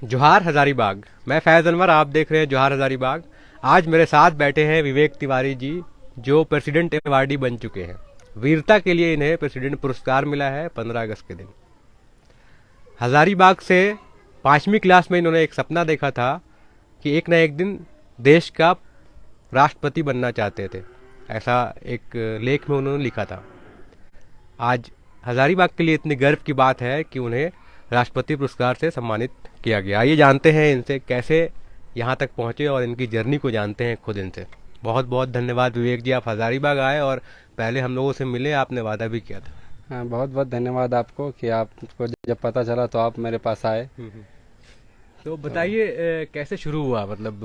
जोहार हजारीबाग। मैं फैज़ अनवर, आप देख रहे हैं जोहार हजारीबाग। आज मेरे साथ बैठे हैं विवेक तिवारी जी, जो प्रेसिडेंट अवार्डी बन चुके हैं। वीरता के लिए इन्हें प्रेसिडेंट पुरस्कार मिला है 15 अगस्त के दिन। हजारीबाग से 5वीं क्लास में इन्होंने एक सपना देखा था कि एक न एक दिन देश का राष्ट्रपति बनना चाहते थे। ऐसा एक लेख में उन्होंने लिखा था। आज हजारीबाग के लिए इतनी गर्व की बात है कि उन्हें राष्ट्रपति पुरस्कार से सम्मानित किया गया। आइए जानते हैं इनसे कैसे यहाँ तक पहुँचे और इनकी जर्नी को जानते हैं खुद इनसे। बहुत बहुत धन्यवाद विवेक जी, आप हजारीबाग आए और पहले हम लोगों से मिले, आपने वादा भी किया था। हाँ, बहुत बहुत धन्यवाद आपको कि आपको जब पता चला तो आप मेरे पास आए। तो बताइए कैसे शुरू हुआ, मतलब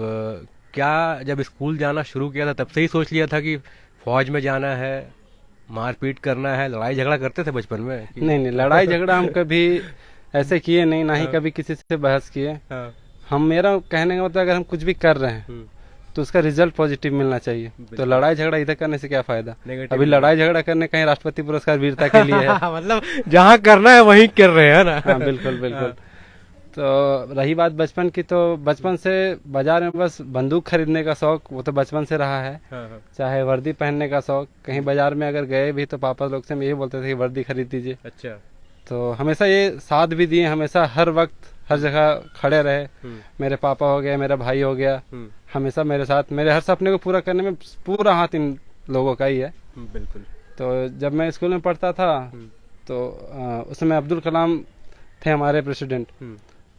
क्या जब स्कूल जाना शुरू किया था तब से ही सोच लिया था कि फौज में जाना है, मारपीट करना है, लड़ाई झगड़ा करते थे बचपन में नहीं नहीं, लड़ाई झगड़ा हम कभी ऐसे किए नहीं, ना ही कभी किसी से बहस किए। हाँ। हम, मेरा कहने का मतलब, अगर हम कुछ भी कर रहे हैं तो उसका रिजल्ट पॉजिटिव मिलना चाहिए। तो लड़ाई झगड़ा इधर करने से क्या फायदा। अभी लड़ाई झगड़ा करने कहीं राष्ट्रपति पुरस्कार वीरता के लिए है। मतलब जहाँ करना है वहीं कर रहे हैं ना। हाँ, बिल्कुल बिल्कुल। तो रही बात बचपन की, तो बचपन से बाजार में बस बंदूक खरीदने का शौक, वो तो बचपन से रहा है। चाहे वर्दी पहनने का शौक, कहीं बाजार में अगर गए भी तो पापा लोग से यही बोलते थे कि वर्दी खरीद दीजिए। अच्छा। तो हमेशा ये साथ भी दिए, हमेशा हर वक्त हर जगह खड़े रहे। मेरे पापा हो गए, मेरा भाई हो गया, हमेशा मेरे साथ, मेरे हर सपने को पूरा करने में पूरा हाथ इन लोगों का ही है। बिल्कुल। तो जब मैं स्कूल में पढ़ता था तो उस समय अब्दुल कलाम थे हमारे प्रेसिडेंट,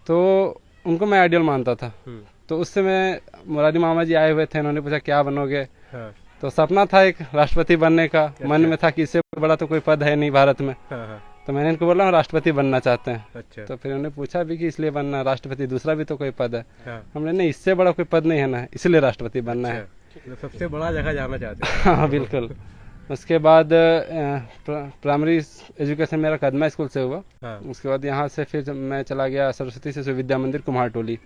तो उनको मैं आइडियल मानता था। तो उस समय मुरारी मामा जी आए हुए थे, उन्होंने पूछा क्या बनोगे। हाँ। तो सपना था एक राष्ट्रपति बनने का। अच्छा। मन में था कि इससे बड़ा तो कोई पद है नहीं भारत में। हाँ। तो मैंने इनको बोला हम राष्ट्रपति बनना चाहते हैं। अच्छा। तो फिर उन्होंने पूछा भी कि इसलिए बनना, राष्ट्रपति दूसरा भी तो कोई पद है। हाँ। हमने नहीं, इससे बड़ा कोई पद नहीं है ना, इसलिए राष्ट्रपति बनना है। तो सबसे बड़ा जगह जाना चाहते हैं। हाँ बिल्कुल। उसके बाद प्राइमरी एजुकेशन मेरा कदमा स्कूल से हुआ। हाँ। उसके बाद यहाँ से फिर मैं चला गया सरस्वती शिशु विद्या मंदिर कुम्हारटोली,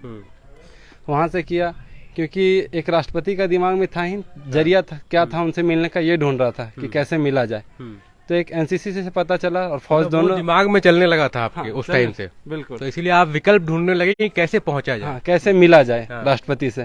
वहाँ से किया। क्योंकि एक राष्ट्रपति का दिमाग में था ही, जरिया था क्या था उनसे मिलने का, ये ढूंढ रहा था कि कैसे मिला जाए। तो एक एनसीसी से पता चला और फौज, दोनों दिमाग में चलने लगा था आपके। हाँ, उस टाइम से। बिल्कुल। तो इसीलिए आप विकल्प ढूंढने लगे कि कैसे पहुंचा जाए। हाँ, कैसे मिला जाए। हाँ। राष्ट्रपति से।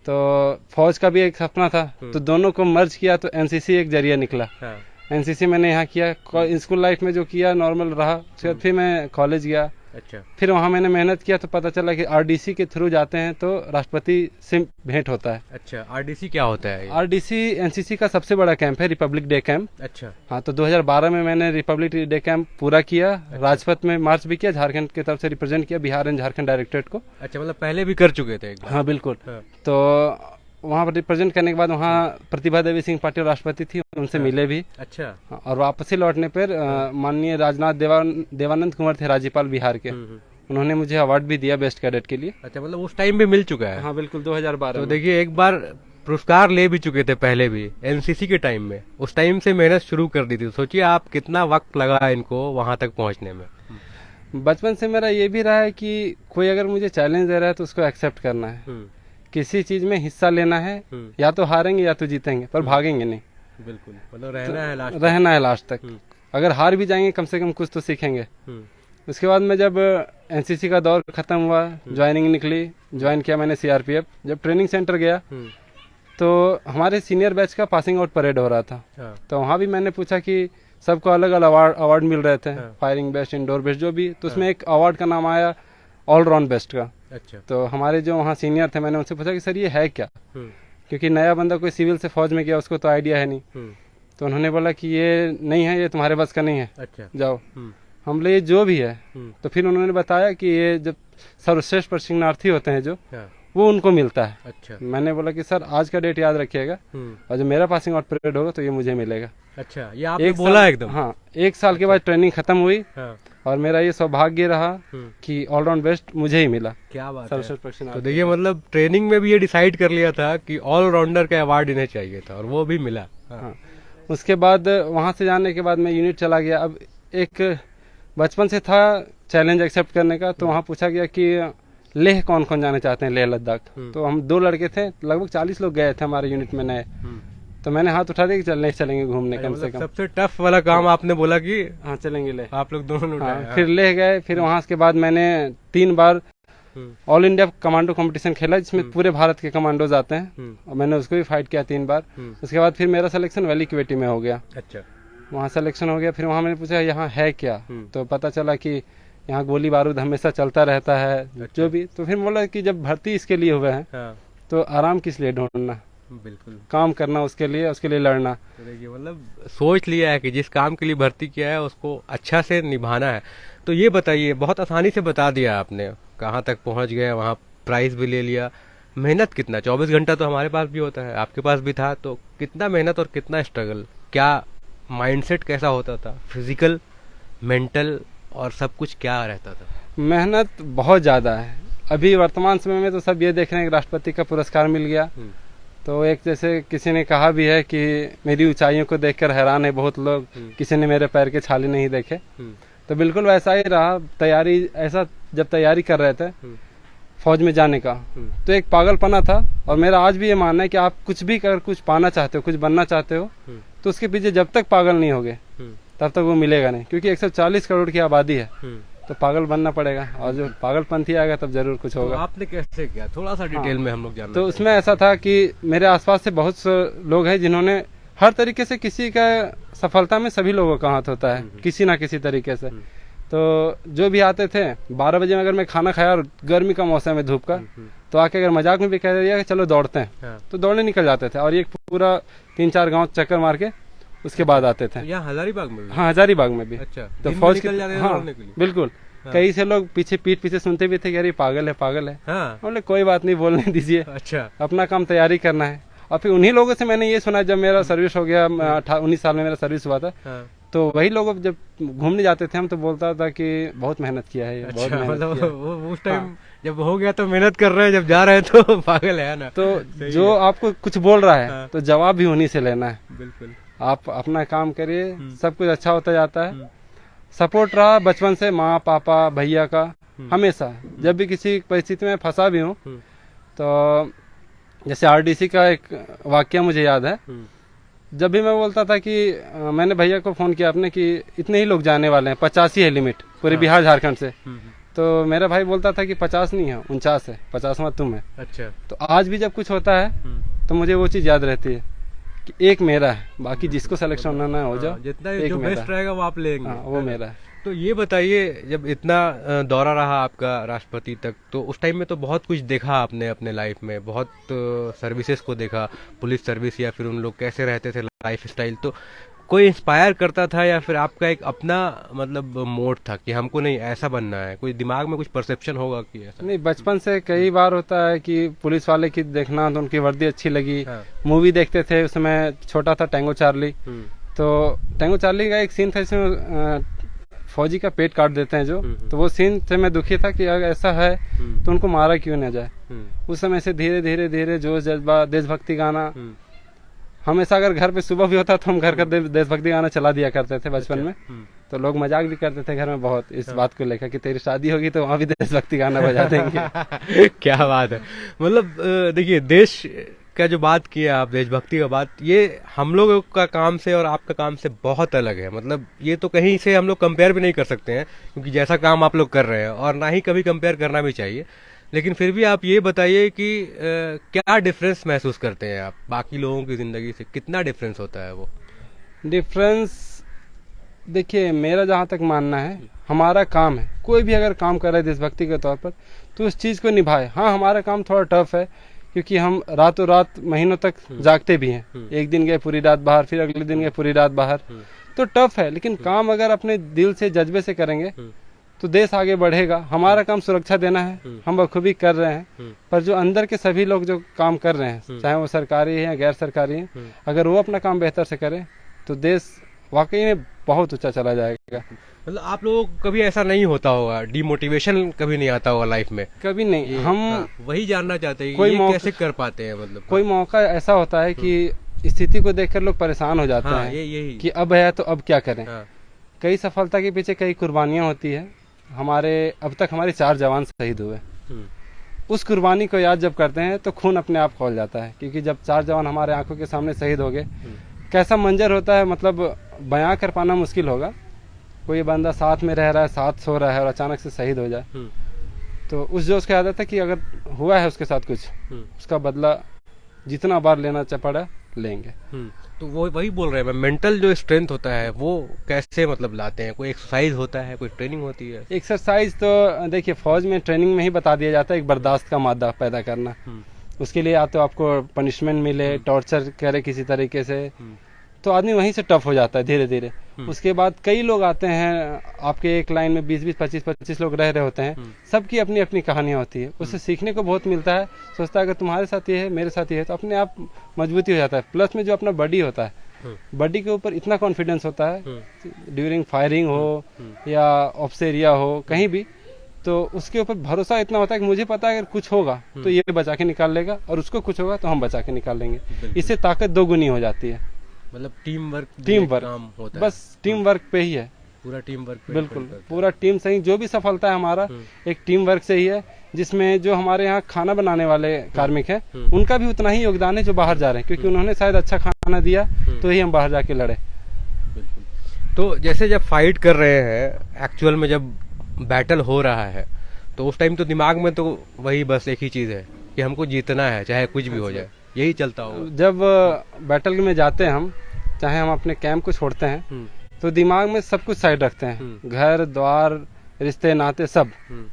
तो फौज का भी एक सपना था, तो दोनों को मर्ज किया तो एनसीसी एक जरिया निकला। हाँ। एनसीसी मैंने यहाँ किया, स्कूल लाइफ में जो किया नॉर्मल रहा। उसके बाद फिर मैं कॉलेज गया। अच्छा। फिर वहाँ मैंने मेहनत किया तो पता चला कि आरडीसी के थ्रू जाते हैं तो राष्ट्रपति से भेंट होता है। अच्छा, आरडीसी क्या होता है? आरडीसी एनसीसी का सबसे बड़ा कैंप है, रिपब्लिक डे कैंप। अच्छा। हाँ, तो 2012 में मैंने रिपब्लिक डे कैंप पूरा किया। अच्छा। राजपथ में मार्च भी किया, झारखंड की तरफ से रिप्रेजेंट किया बिहार एंड झारखंड डायरेक्टरेट को। अच्छा, मतलब पहले भी कर चुके थे एक बार। हाँ बिल्कुल। हाँ। तो वहाँ पर रिप्रेजेंट करने के बाद वहाँ प्रतिभा देवी सिंह पाटिल राष्ट्रपति थी, उनसे मिले भी। अच्छा। और वापसी लौटने पर माननीय राजनाथ देवानंद कुंवर थे राज्यपाल बिहार के, उन्होंने मुझे अवार्ड भी दिया बेस्ट कैडेट के लिए। अच्छा, मतलब उस टाइम भी मिल चुका है? हाँ बिल्कुल, 2012। तो देखिए, एक बार पुरस्कार ले भी चुके थे पहले भी एनसीसी के टाइम में, उस टाइम से मेहनत शुरू कर दी थी। सोचिए आप कितना वक्त लगा इनको वहां तक पहुंचने में। बचपन से मेरा ये भी रहा है कि कोई अगर मुझे चैलेंज दे रहा है तो उसको एक्सेप्ट करना है। किसी चीज में हिस्सा लेना है, या तो हारेंगे या तो जीतेंगे, पर भागेंगे नहीं। बिल्कुल, मतलब रहना है लास्ट तक। अगर हार भी जाएंगे कम से कम कुछ तो सीखेंगे। उसके बाद में जब एनसीसी का दौर खत्म हुआ, ज्वाइनिंग निकली, ज्वाइन किया मैंने सीआरपीएफ। जब ट्रेनिंग सेंटर गया तो हमारे सीनियर बैच का पासिंग आउट परेड हो रहा था। तो वहाँ भी मैंने पूछा कि सबको अलग अलग अवार्ड मिल रहे थे। फायरिंग बेस्ट, इंडोर बेस्ट, जो भी। तो उसमें एक अवार्ड का नाम आया ऑलराउंड बेस्ट का। अच्छा। तो हमारे जो वहाँ सीनियर थे, मैंने उनसे पूछा कि सर ये है क्या, क्योंकि नया बंदा कोई सिविल से फौज में गया, उसको तो आइडिया है नहीं। तो उन्होंने बोला कि ये नहीं है, ये तुम्हारे बस का नहीं है। अच्छा। जाओ। हम बोले ये जो भी है। तो फिर उन्होंने बताया कि ये जब सर्वश्रेष्ठ प्रशिक्षणार्थी होते हैं जो, वो उनको मिलता है। अच्छा। मैंने बोला कि सर आज का डेट याद रखिएगा, और जब मेरा पासिंग आउट परेड होगा तो ये मुझे मिलेगा। अच्छा, ये आपने बोला एकदम? हाँ, 1 साल के बाद ट्रेनिंग खत्म हुई। हाँ। और मेरा ये सौभाग्य रहा कि ऑलराउंड बेस्ट मुझे ही मिला। क्या बात है। तो देखिए, मतलब ट्रेनिंग में भी ये डिसाइड कर लिया था कि ऑलराउंडर का अवार्ड इन्हें चाहिए था, और वो भी मिला। हाँ। उसके बाद वहां से जाने के बाद मैं यूनिट चला गया। अब एक बचपन से था चैलेंज एक्सेप्ट करने का, तो वहाँ पूछा गया कि लेह कौन कौन जाना चाहते हैं, लेह लद्दाख। तो हम 2 लड़के थे, लगभग 40 लोग गए थे हमारे यूनिट में नए। तो मैंने हाथ उठा दिया कि चलेंगे घूमने कम से कम। सबसे टफ वाला काम आपने बोला कि हाँ चलेंगे ले। आप लोग दोनों ने उठाया। फिर ले गए। फिर वहाँ के बाद मैंने 3 बार ऑल इंडिया कमांडो कंपटीशन खेला जिसमें पूरे भारत के कमांडोज आते हैं और मैंने उसको भी फाइट किया 3 बार। उसके बाद फिर मेरा सिलेक्शन वैली क्वेटी में हो गया। अच्छा। वहाँ सिलेक्शन हो गया। फिर वहाँ मैंने पूछा यहाँ है क्या, तो पता चला कि यहाँ गोली बारूद हमेशा चलता रहता है। अच्छा। जो भी, तो फिर बोला कि जब भर्ती इसके लिए हुए हैं तो आराम किस लिए ढूंढना, बिल्कुल काम करना उसके लिए लड़ना। तो देखिए मतलब सोच लिया है कि जिस काम के लिए भर्ती किया है उसको अच्छा से निभाना है। तो ये बताइए, बहुत आसानी से बता दिया आपने, कहाँ तक पहुँच गए, वहाँ प्राइज भी ले लिया। मेहनत कितना, 24 घंटा तो हमारे पास भी होता है, आपके पास भी था, तो कितना मेहनत और कितना स्ट्रगल, क्या माइंडसेट कैसा होता था, फिजिकल मेंटल और सब कुछ क्या रहता था? मेहनत बहुत ज़्यादा है। अभी वर्तमान समय में तो सब ये देख रहे हैं कि राष्ट्रपति का पुरस्कार मिल गया, तो एक जैसे किसी ने कहा भी है कि मेरी ऊंचाइयों को देखकर हैरान है बहुत लोग, किसी ने मेरे पैर के छाले नहीं देखे। तो बिल्कुल वैसा ही रहा। तैयारी ऐसा, जब तैयारी कर रहे थे फौज में जाने का, तो एक पागलपना था। और मेरा आज भी ये मानना है कि आप कुछ भी कर, कुछ पाना चाहते हो, कुछ बनना चाहते हो, तो उसके पीछे जब तक पागल नहीं होगे तब तक वो मिलेगा नहीं। क्योंकि 140 करोड़ की आबादी है, तो पागल बनना पड़ेगा, और जो पागलपंथी आएगा तब जरूर कुछ होगा। तो आपने कैसे किया, थोड़ा सा डिटेल में हम लोग जानना। तो उसमें ऐसा था कि मेरे आसपास से बहुत से लोग हैं जिन्होंने हर तरीके से, किसी का सफलता में सभी लोगों का हाथ होता है किसी ना किसी तरीके से। तो जो भी आते थे 12 बजे में, अगर मैं खाना खाया और गर्मी का मौसम है, धूप का, तो आके अगर मजाक में भी कह दिया कि चलो दौड़ते हैं, तो दौड़ने निकल जाते थे। और ये पूरा 3-4 गांव चक्कर मार के उसके बाद आते थे। यहाँ हजारीबाग में भी? हाँ, हजारीबाग में भी। अच्छा। तो फौज के, हाँ बिल्कुल। कई से लोग पीठ पीछे सुनते भी थे कि अरे पागल है। हाँ। बोले कोई बात नहीं, बोलने दीजिए। अच्छा। अपना काम तैयारी करना है। और फिर उन्हीं लोगों से मैंने ये सुना, जब मेरा सर्विस हो गया, 19 साल में मेरा सर्विस हुआ था, तो वही लोग जब घूमने जाते थे हम, तो बोलता था कि बहुत मेहनत किया है। अच्छा, बहुत मेहनत किया। वो उस टाइम जब हो गया तो मेहनत कर रहे हैं, जब जा रहे हैं तो पागल है ना। तो जो आपको कुछ बोल रहा है तो जवाब भी उन्हीं से लेना है। बिल्कुल। आप अपना काम करिए, सब कुछ अच्छा होता जाता है। सपोर्ट रहा बचपन से, माँ पापा भैया का हमेशा। जब भी किसी परिस्थिति में फंसा भी हूँ, तो जैसे आरडीसी का एक वाकया मुझे याद है। जब भी मैं बोलता था कि मैंने भैया को फोन किया अपने कि इतने ही लोग जाने वाले हैं, 50 ही है लिमिट पूरे बिहार झारखंड से। तो मेरा भाई बोलता था कि 50 नहीं है, 49 है, 50वां तुम है। अच्छा। तो आज भी जब कुछ होता है तो मुझे वो चीज याद रहती है कि एक मेरा है, बाकी जिसको सिलेक्शन होना हो जाओ, जितना जो बेस्ट रहेगा वो आप लेंगे। वो मेरा है। तो ये बताइए, जब इतना दौरा रहा आपका राष्ट्रपति तक, तो उस टाइम में तो बहुत कुछ देखा आपने अपने लाइफ में, बहुत सर्विसेज को देखा, पुलिस सर्विस या फिर उन लोग कैसे रहते थे, लाइफ स्टाइल। तो कोई इंस्पायर करता था या फिर आपका एक अपना मतलब मोड था कि हमको नहीं ऐसा बनना है? कोई दिमाग में कुछ परसेप्शन होगा कि ऐसा? नहीं, बचपन से कई बार होता है कि पुलिस वाले की देखना, तो उनकी वर्दी अच्छी लगी। मूवी देखते थे, उस समय छोटा था, टैंगो चार्ली। तो टैंगो चार्ली का एक सीन था इसमें फौजी का पेट काट देते हैं जो, तो वो सीन से मैं दुखी था कि अगर ऐसा है तो उनको मारा क्यों ना जाए। उस समय से धीरे धीरे धीरे जोश जज्बा, देशभक्ति गाना, हमेशा अगर घर पे सुबह भी होता तो हम घर का देशभक्ति गाना चला दिया करते थे बचपन में। तो लोग मजाक भी करते थे घर में बहुत इस बात को लेकर कि तेरी शादी होगी तो वहाँ भी देशभक्ति गाना बजा देंगे। क्या बात है। मतलब देखिए, देश का जो बात किया आप, देशभक्ति का बात, ये हम लोगों का काम से और आपका काम से बहुत अलग है। मतलब ये तो कहीं से हम लोग कंपेयर भी नहीं कर सकते हैं, क्योंकि जैसा काम आप लोग कर रहे हैं, और ना ही कभी कंपेयर करना भी चाहिए। लेकिन फिर भी आप ये बताइए कि क्या डिफरेंस महसूस करते हैं आप बाकी लोगों की जिंदगी से? कितना डिफरेंस होता है वो? डिफरेंस देखिए, मेरा जहाँ तक मानना है, हमारा काम है, कोई भी अगर काम कर रहा है देशभक्ति के तौर पर, तो उस चीज़ को निभाए। हाँ, हमारा काम थोड़ा टफ है, क्योंकि हम रातों रात महीनों तक जागते भी हैं। एक दिन गए पूरी रात बाहर, फिर अगले दिन गए पूरी रात बाहर, तो टफ है। लेकिन काम अगर अपने दिल से, जज्बे से करेंगे तो देश आगे बढ़ेगा। हमारा काम सुरक्षा देना है, हम बखूबी कर रहे हैं। पर जो अंदर के सभी लोग जो काम कर रहे हैं, चाहे वो सरकारी है या गैर सरकारी है, अगर वो अपना काम बेहतर से करें तो देश वाकई में बहुत ऊंचा चला जाएगा। मतलब आप लोगों को कभी ऐसा नहीं होता होगा, डिमोटिवेशन कभी नहीं आता होगा लाइफ में? कभी नहीं। हम वही जानना चाहते हैं कोई ये कैसे कर पाते हैं। मतलब कोई मौका ऐसा होता है कि स्थिति को देखकर लोग परेशान हो जाते हैं यही कि अब है तो अब क्या करें। कई सफलता के पीछे कई कुर्बानियां होती है। अब तक हमारे 4 जवान शहीद हुए। उस कुर्बानी को याद जब करते हैं तो खून अपने आप खौल जाता है, क्योंकि जब 4 जवान हमारे आंखों के सामने शहीद हो गए, कैसा मंजर होता है, मतलब बयां कर पाना मुश्किल होगा। कोई बंदा साथ में रह रहा है, साथ सो रहा है और अचानक से शहीद हो जाए, तो उस जोश की आदत है कि अगर हुआ है उसके साथ कुछ, उसका बदला जितना बार लेना पड़ा लेंगे। तो वो वही बोल रहे हैं, मेंटल जो स्ट्रेंथ होता है वो कैसे मतलब लाते हैं? कोई एक्सरसाइज होता है, कोई ट्रेनिंग होती है? एक्सरसाइज तो देखिए फौज में ट्रेनिंग में ही बता दिया जाता है, एक बर्दाश्त का मादा पैदा करना। उसके लिए या तो आपको पनिशमेंट मिले, टॉर्चर करे किसी तरीके से, तो आदमी वहीं से टफ हो जाता है धीरे धीरे। उसके बाद कई लोग आते हैं आपके एक लाइन में 20-20, 25-25 लोग रह रहे होते हैं, सबकी अपनी अपनी कहानियां होती है, उससे सीखने को बहुत मिलता है। सोचता है अगर तुम्हारे साथ ये है, मेरे साथ ये है, तो अपने आप मजबूती हो जाता है। प्लस में जो अपना बॉडी होता है, बॉडी के ऊपर इतना कॉन्फिडेंस होता है, ड्यूरिंग फायरिंग हो या ऑप्स एरिया हो कहीं भी, तो उसके ऊपर भरोसा इतना होता है कि मुझे पता है अगर कुछ होगा तो ये बचा के निकाल लेगा, और उसको कुछ होगा तो हम बचा के निकाल लेंगे। इससे ताकत दोगुनी हो जाती है। मतलब टीम वर्क काम होता है, बस टीम वर्क पे ही है, पूरा टीम वर्क पे। बिल्कुल पूरा टीम सही, जो भी सफलता है हमारा एक टीम वर्क से ही है, जिसमें जो हमारे यहाँ खाना बनाने वाले कार्मिक हैं उनका भी उतना ही योगदान है जो बाहर जा रहे हैं, क्योंकि उन्होंने शायद अच्छा खाना दिया तो ही हम बाहर जाके लड़े। बिल्कुल। तो जैसे जब फाइट कर रहे हैं, एक्चुअल में जब बैटल हो रहा है, तो उस टाइम तो दिमाग में तो वही बस एक ही चीज है कि हमको जीतना है, चाहे कुछ भी हो जाए, यही चलता होगा। जब बैटल में जाते हैं हम, चाहे हम अपने कैंप को छोड़ते हैं, तो दिमाग में सब कुछ साइड रखते हैं, घर द्वार रिश्ते नाते सब।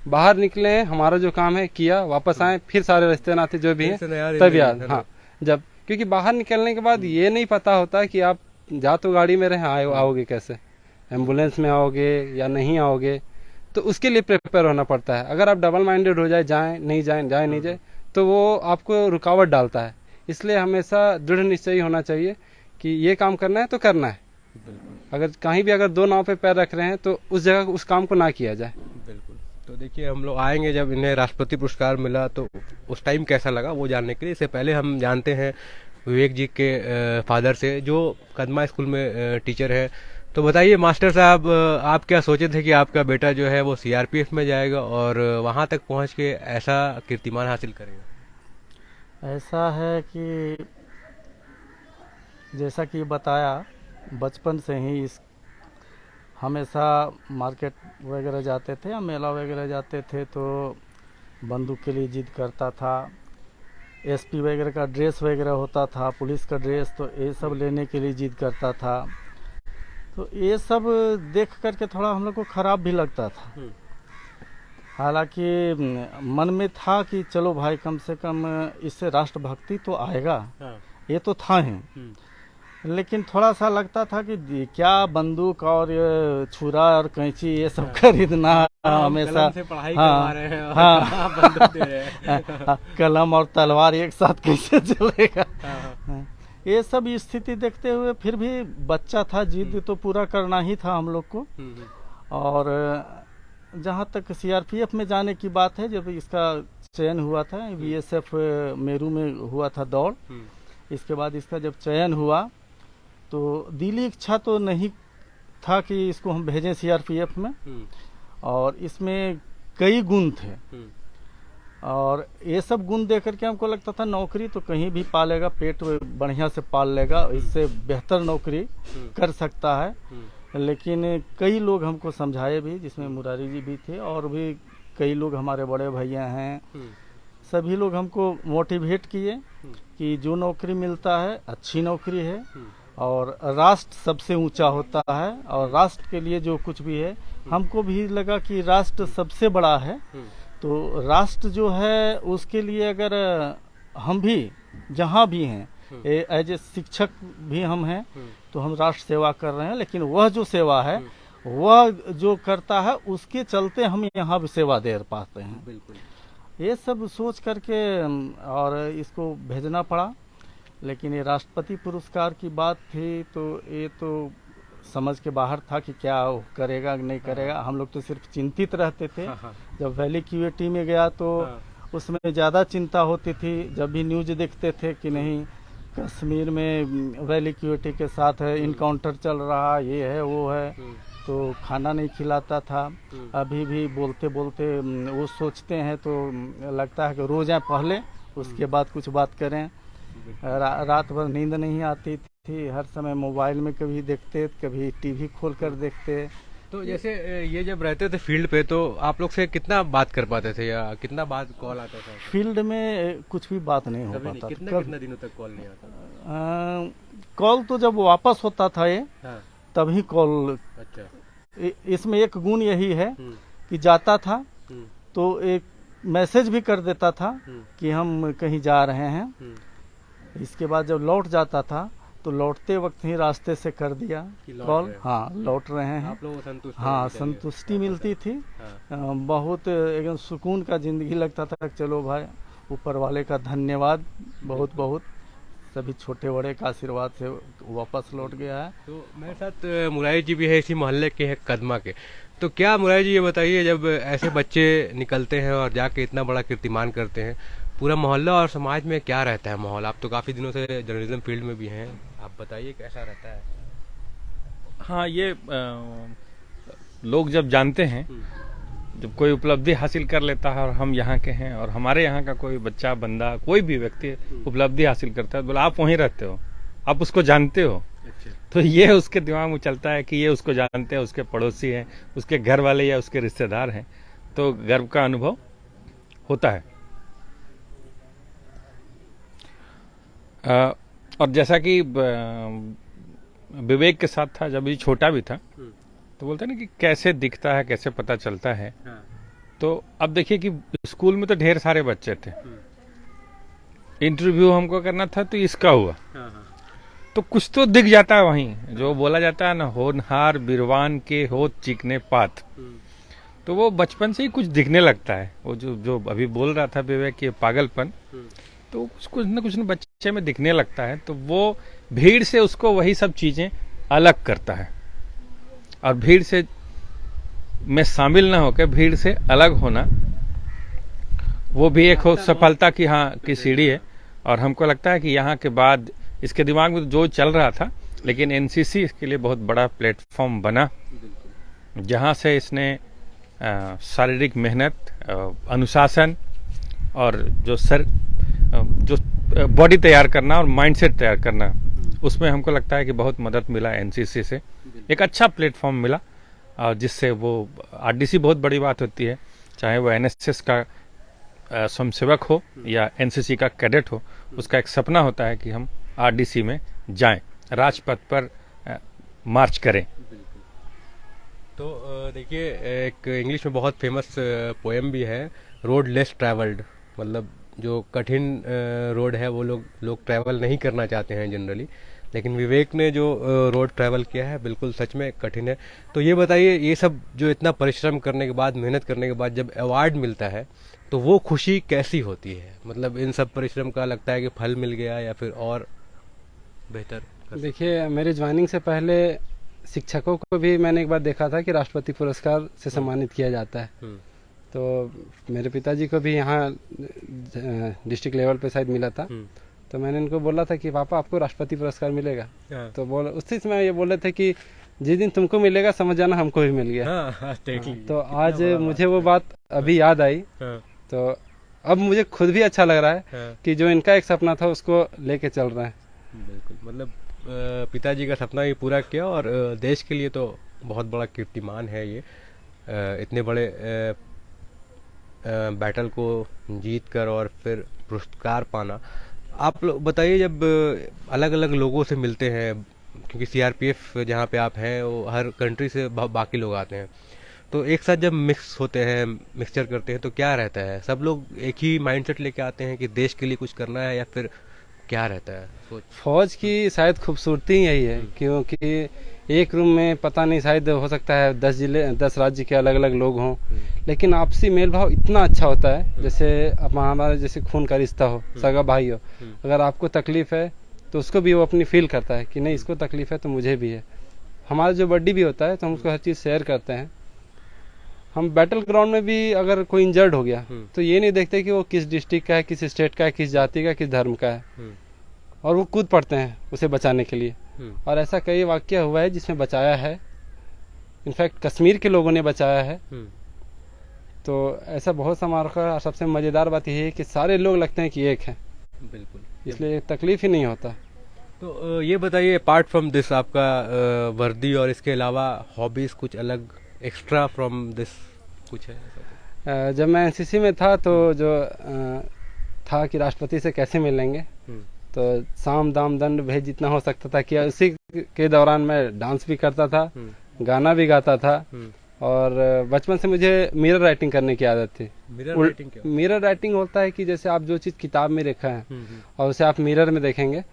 बाहर निकले हैं, हमारा जो काम है किया, वापस आए, फिर सारे रिश्ते नाते जो भी हैं तब याद। हाँ, जब क्योंकि बाहर निकलने के बाद ये नहीं पता होता कि आप जा तो गाड़ी में रहे, आओगे कैसे, एम्बुलेंस में आओगे या नहीं आओगे, तो उसके लिए प्रिपेयर होना पड़ता है। अगर आप डबल माइंडेड हो जाए, जाए नहीं जाए, तो वो आपको रुकावट डालता है। इसलिए हमेशा दृढ़ निश्चय होना चाहिए कि ये काम करना है तो करना है। अगर कहीं भी अगर दो नाव पे पैर रख रहे हैं तो उस जगह उस काम को ना किया जाए। बिल्कुल। तो देखिए हम लोग आएंगे, जब इन्हें राष्ट्रपति पुरस्कार मिला तो उस टाइम कैसा लगा वो जानने के लिए। इससे पहले हम जानते हैं विवेक जी के फादर से, जो कदमा स्कूल में टीचर है। तो बताइए मास्टर साहब, आप क्या सोचे थे कि आपका बेटा जो है वो सीआरपीएफ में जाएगा और वहां तक पहुंच के ऐसा कीर्तिमान हासिल करेगा? ऐसा है कि जैसा कि बताया, बचपन से ही इस हमेशा मार्केट वगैरह जाते थे या मेला वगैरह जाते थे तो बंदूक के लिए जिद करता था। एसपी वगैरह का ड्रेस वगैरह होता था, पुलिस का ड्रेस, तो ये सब लेने के लिए जिद करता था। तो ये सब देख करके थोड़ा हम लोग को ख़राब भी लगता था। हालांकि मन में था कि चलो भाई कम से कम इससे राष्ट्रभक्ति तो आएगा, ये तो था ही, लेकिन थोड़ा सा लगता था कि क्या बंदूक और छुरा और कैंची ये सब खरीदना हमेशा, कलम और तलवार एक साथ कैसे चलेगा। ये सब स्थिति देखते हुए फिर भी बच्चा था, जिद तो पूरा करना ही था हम लोग को। और जहाँ तक सीआरपीएफ में जाने की बात है, जब इसका चयन हुआ था, बीएसएफ मेरू में हुआ था दौड़, इसके बाद इसका जब चयन हुआ तो दिली इच्छा तो नहीं था कि इसको हम भेजें सीआरपीएफ में, और इसमें कई गुण थे, और ये सब गुण देख करके हमको लगता था नौकरी तो कहीं भी पालेगा, पेट बढ़िया से पाल लेगा, इससे बेहतर नौकरी कर सकता है। लेकिन कई लोग हमको समझाए भी, जिसमें मुरारी जी भी थे और भी कई लोग हमारे बड़े भैया हैं, सभी लोग हमको मोटिवेट किए कि जो नौकरी मिलता है अच्छी नौकरी है, और राष्ट्र सबसे ऊंचा होता है, और राष्ट्र के लिए जो कुछ भी है, हमको भी लगा कि राष्ट्र सबसे बड़ा है। तो राष्ट्र जो है उसके लिए अगर हम भी जहाँ भी हैं, एज ए शिक्षक भी हम हैं, तो हम राष्ट्र सेवा कर रहे हैं, लेकिन वह जो सेवा है वह जो करता है उसके चलते हम यहाँ भी सेवा दे पाते हैं। बिल्कुल। ये सब सोच करके और इसको भेजना पड़ा। लेकिन ये राष्ट्रपति पुरस्कार की बात थी तो ये तो समझ के बाहर था कि क्या करेगा नहीं करेगा। हम लोग तो सिर्फ चिंतित रहते थे। जब वैली क्यूएटी में गया तो उसमें ज़्यादा चिंता होती थी, जब भी न्यूज़ देखते थे कि नहीं कश्मीर में वैली क्यूएटी के साथ इनकाउंटर चल रहा, ये है वो है, तो खाना नहीं खिलाता था। अभी भी बोलते बोलते वो सोचते हैं तो लगता है कि रोज़ आए पहले, उसके बाद कुछ बात करें। रात भर नींद नहीं आती थी, हर समय मोबाइल में कभी देखते, कभी टीवी खोल कर देखते, तो जैसे ये जब रहते थे फील्ड पे तो आप लोग से कितना बात कर पाते थे या कितना बात कॉल आता था? फील्ड में कुछ भी बात नहीं हो कभी नहीं, पाता कितने था। कितने दिनों तक कॉल नहीं आता? कॉल तो जब वापस होता था ये हाँ, तभी कॉल। अच्छा। इसमें एक गुण यही है हम्म, कि जाता था हम्म, तो एक मैसेज भी कर देता था हम्म, कि हम कहीं जा रहे हैं। हम्म, इसके बाद जब लौट जाता था तो लौटते वक्त ही रास्ते से कर दिया कि लौट कॉल, रहे हैं। हाँ लौट रहे हैं। आप लोगों को संतुष्ट हाँ होनी चाहिए। संतुष्टि मिलती थी। हाँ, बहुत एकदम सुकून का जिंदगी लगता था। चलो भाई ऊपर वाले का धन्यवाद बहुत बहुत, सभी छोटे बड़े का आशीर्वाद से वापस लौट गया है। तो मेरे साथ मुरारी जी भी है, इसी मोहल्ले के हैं कदमा के। तो क्या मुरारी जी ये बताइए, जब ऐसे बच्चे निकलते हैं और जाके इतना बड़ा कीर्तिमान करते हैं, पूरा मोहल्ला और समाज में क्या रहता है माहौल? आप तो काफ़ी दिनों से जर्नलिज्म फील्ड में भी हैं, आप बताइए कैसा रहता है? हाँ, ये लोग जब जानते हैं, जब कोई उपलब्धि हासिल कर लेता है और हम यहाँ के हैं और हमारे यहाँ का कोई बच्चा बंदा कोई भी व्यक्ति उपलब्धि हासिल करता है तो बोला आप वहीं रहते हो, आप उसको जानते हो। अच्छा। तो ये उसके दिमाग में चलता है कि ये उसको जानते हैं, उसके पड़ोसी हैं, उसके घर वाले या उसके रिश्तेदार हैं, तो गर्व का अनुभव होता है। और जैसा कि विवेक के साथ था, जब ये छोटा भी था तो बोलते ना कि कैसे दिखता है, कैसे पता चलता है। हाँ, तो अब देखिए कि स्कूल में तो ढेर सारे बच्चे थे, इंटरव्यू हमको करना था तो इसका हुआ, हाँ, हाँ, तो कुछ तो दिख जाता है वहीं, जो बोला जाता है ना, होनहार बिरवान के हो चिकने पात, तो वो बचपन से ही कुछ दिखने लगता है। वो जो अभी बोल रहा था विवेक कि पागलपन, तो कुछ न बच्चे में दिखने लगता है, तो वो भीड़ से उसको वही सब चीजें अलग करता है। और भीड़ से में शामिल ना होकर भीड़ से अलग होना, वो भी एक हो सफलता की की सीढ़ी है। और हमको लगता है कि यहाँ के बाद इसके दिमाग में जो चल रहा था, लेकिन एनसीसी इसके लिए बहुत बड़ा प्लेटफॉर्म बना, जहाँ से इसने शारीरिक मेहनत, अनुशासन और जो बॉडी तैयार करना और माइंडसेट तैयार करना, उसमें हमको लगता है कि बहुत मदद मिला एनसीसी से, एक अच्छा प्लेटफॉर्म मिला। और जिससे वो आरडीसी बहुत बड़ी बात होती है, चाहे वो एनएसएस का स्वयंसेवक हो या एनसीसी का कैडेट हो, उसका एक सपना होता है कि हम आरडीसी में जाएं, राजपथ पर मार्च करें। तो देखिए, एक इंग्लिश में बहुत फेमस पोएम भी है, रोड लेस ट्रैवल्ड, मतलब जो कठिन रोड है वो लोग ट्रैवल नहीं करना चाहते हैं जनरली, लेकिन विवेक ने जो रोड ट्रैवल किया है बिल्कुल सच में कठिन है। तो ये बताइए, ये सब जो इतना परिश्रम करने के बाद, मेहनत करने के बाद जब अवार्ड मिलता है तो वो खुशी कैसी होती है? मतलब इन सब परिश्रम का लगता है कि फल मिल गया या फिर और बेहतर? देखिए, मेरे ज्वाइनिंग से पहले शिक्षकों को भी मैंने एक बार देखा था कि राष्ट्रपति पुरस्कार से सम्मानित किया जाता है। तो मेरे पिताजी को भी यहाँ डिस्ट्रिक्ट लेवल पे शायद मिला था, तो मैंने इनको बोला था कि पापा आपको राष्ट्रपति पुरस्कार मिलेगा। तो बोल उसी समय ये बोले थे कि जिस दिन तुमको मिलेगा समझ जाना हमको भी मिल गया। तो आज मुझे वो बात अभी याद आई, तो अब मुझे खुद भी अच्छा लग रहा है कि जो इनका एक सपना था उसको लेके चल रहा है। बिल्कुल, मतलब पिताजी का सपना भी पूरा किया और देश के लिए तो बहुत बड़ा कीर्तिमान है ये, इतने बड़े बैटल को जीत कर और फिर पुरस्कार पाना। आप लोग बताइए, जब अलग अलग लोगों से मिलते हैं, क्योंकि सीआरपीएफ जहाँ पे आप हैं वो हर कंट्री से बाकी लोग आते हैं, तो एक साथ जब मिक्स होते हैं, मिक्सचर करते हैं, तो क्या रहता है? सब लोग एक ही माइंडसेट लेके आते हैं कि देश के लिए कुछ करना है, या फिर क्या रहता है सोच? फौज की शायद खूबसूरती यही है, क्योंकि एक रूम में पता नहीं, शायद हो सकता है 10 राज्य के अलग अलग लोग हों, लेकिन आपसी मेल भाव इतना अच्छा होता है, जैसे अब हमारा जैसे खून का रिश्ता हो, सगा भाई हो, अगर आपको तकलीफ है तो उसको भी वो अपनी फील करता है कि नहीं इसको तकलीफ है तो मुझे भी है। हमारा जो बर्थडे भी होता है तो हम उसको हर चीज़ शेयर करते हैं। हम बैटल ग्राउंड में भी अगर कोई इंजर्ड हो गया तो ये नहीं देखते कि वो किस डिस्ट्रिक्ट का है, किस स्टेट का है, किस जाति का, किस धर्म का है, और वो कूद पड़ते हैं उसे बचाने के लिए। और ऐसा कई वाकया हुआ है जिसमें बचाया है, इनफैक्ट कश्मीर के लोगों ने बचाया है। तो ऐसा बहुत सा मौका। सबसे मज़ेदार बात यही है कि सारे लोग लगते हैं कि एक है, बिल्कुल, इसलिए तकलीफ ही नहीं होता। तो ये बताइए, अपार्ट फ्रॉम दिस आपका वर्दी और इसके अलावा हॉबीज कुछ अलग एक्स्ट्रा फ्रॉम दिस कुछ है ऐसा? जब मैं एनसीसी में था तो जो था कि राष्ट्रपति से कैसे मिलेंगे, तो साम दाम दंड भेद जितना हो सकता था किया। उसी के दौरान मैं डांस भी करता था, गाना भी गाता था, और बचपन से मुझे मिरर राइटिंग करने की आदत थी। मिरर राइटिंग क्या? मिरर राइटिंग होता है कि जैसे आप जो चीज किताब में लिखा है और उसे आप मिरर में देखेंगे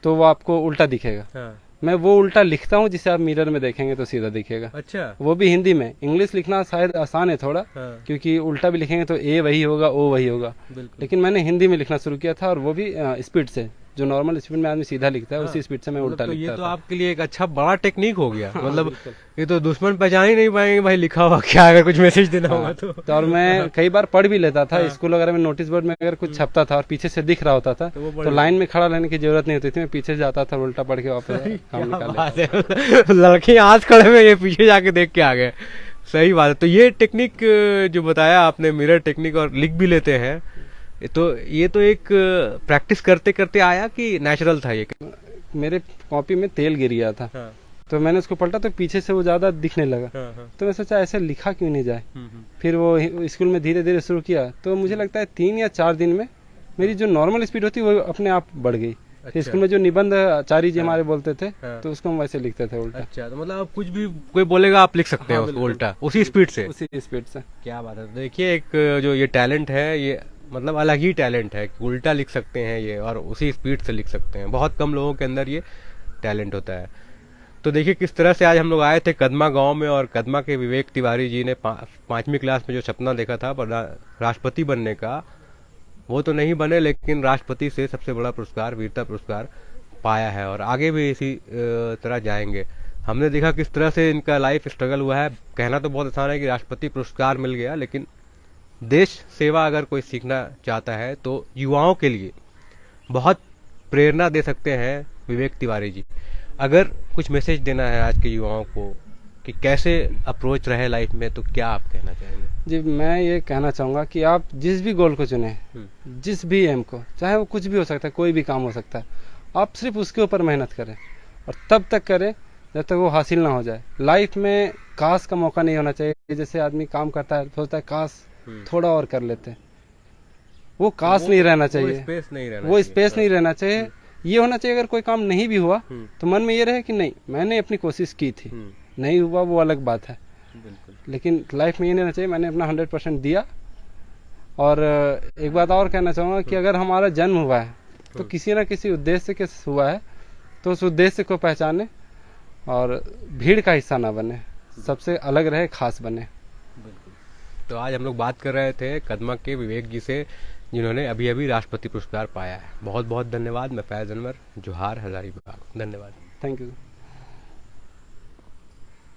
तो वो आपको उल्टा दिखेगा। हाँ। मैं वो उल्टा लिखता हूँ जिसे आप मिरर में देखेंगे तो सीधा दिखेगा। अच्छा। वो भी हिंदी में। इंग्लिश लिखना शायद आसान है थोड़ा, हाँ। क्योंकि उल्टा भी लिखेंगे तो ए वही होगा, ओ वही होगा। लेकिन मैंने हिंदी में लिखना शुरू किया था, और वो भी स्पीड से। जो नॉर्मल स्पीड में आदमी सीधा लिखता है, उसी स्पीड से मैं उल्टा तो लिखता ये तो था। आपके लिए एक अच्छा बड़ा टेक्निक हो गया। मतलब ये तो दुश्मन पहचान ही नहीं पाएंगे भाई लिखा हुआ क्या, अगर कुछ मैसेज देना होगा तो। और मैं कई बार पढ़ भी लेता था। स्कूल वगैरह में नोटिस बोर्ड में अगर कुछ छपता था और पीछे से दिख रहा होता था तो लाइन में खड़ा रहने की जरूरत नहीं होती थी। मैं पीछे जाता था, उल्टा पढ़ के वापस काम निकाल लेता। लड़के आज खड़े में ये पीछे जाके देख के आ गए। सही बात है। तो ये टेक्निक जो बताया आपने, मिरर टेक्निक, और लिख भी लेते हैं, तो ये तो एक प्रैक्टिस करते करते आया कि नेचुरल था ये? मेरे कॉपी में तेल गिर गया था। हाँ। तो मैंने उसको पलटा तो पीछे से वो ज्यादा दिखने लगा। हाँ। तो मैं सोचा ऐसे लिखा क्यों नहीं जाए। फिर वो स्कूल में धीरे धीरे शुरू किया, तो मुझे लगता है 3 या 4 दिन में मेरी जो नॉर्मल स्पीड होती वो अपने आप बढ़ गई। अच्छा। स्कूल में जो निबंध आचार्य जी हमारे बोलते थे, तो उसको हम वैसे लिखते थे उल्टा। अच्छा, तो मतलब आप कुछ भी कोई बोलेगा आप लिख सकते हैं उसको उल्टा उसी स्पीड से? उसी स्पीड से। क्या बात है। देखिए एक जो ये टैलेंट है, ये मतलब अलग ही टैलेंट है कि उल्टा लिख सकते हैं ये, और उसी स्पीड से लिख सकते हैं। बहुत कम लोगों के अंदर ये टैलेंट होता है। तो देखिए किस तरह से आज हम लोग आए थे कदमा गांव में, और कदमा के विवेक तिवारी जी ने 5वीं क्लास में जो सपना देखा था राष्ट्रपति बनने का, वो तो नहीं बने, लेकिन राष्ट्रपति से सबसे बड़ा पुरस्कार, वीरता पुरस्कार पाया है, और आगे भी इसी तरह जाएंगे। हमने देखा किस तरह से इनका लाइफ स्ट्रगल हुआ है। कहना तो बहुत आसान है कि राष्ट्रपति पुरस्कार मिल गया, लेकिन देश सेवा अगर कोई सीखना चाहता है तो युवाओं के लिए बहुत प्रेरणा दे सकते हैं विवेक तिवारी जी। अगर कुछ मैसेज देना है आज के युवाओं को कि कैसे अप्रोच रहे लाइफ में, तो क्या आप कहना चाहेंगे? जी, मैं ये कहना चाहूँगा कि आप जिस भी गोल को चुने, जिस भी एम को, चाहे वो कुछ भी हो सकता है, कोई भी काम हो सकता है, आप सिर्फ उसके ऊपर मेहनत करें, और तब तक करें जब तक वो हासिल ना हो जाए। लाइफ में काश का मौका नहीं होना चाहिए। जैसे आदमी काम करता है, सोचता है काश थोड़ा और कर लेते, वो काश नहीं रहना चाहिए, वो स्पेस नहीं रहना चाहिए। ये होना चाहिए अगर कोई काम नहीं भी हुआ तो मन में ये रहे कि नहीं, मैंने अपनी कोशिश की थी, नहीं हुआ वो अलग बात है, लेकिन लाइफ में ये नहीं रहना चाहिए मैंने अपना 100% दिया। और एक बात और कहना चाहूँगा कि अगर हमारा जन्म हुआ है तो किसी ना किसी उद्देश्य के हुआ है, तो उस उद्देश्य को पहचाने और भीड़ का हिस्सा ना बने, सबसे अलग रहे, खास बने। तो आज हम लोग बात कर रहे थे कदमा के विवेक जी से, जिन्होंने अभी अभी राष्ट्रपति पुरस्कार पाया है। बहुत बहुत धन्यवाद। मैं फैज अनवर, जोहार हजारीबाग। धन्यवाद। Thank you.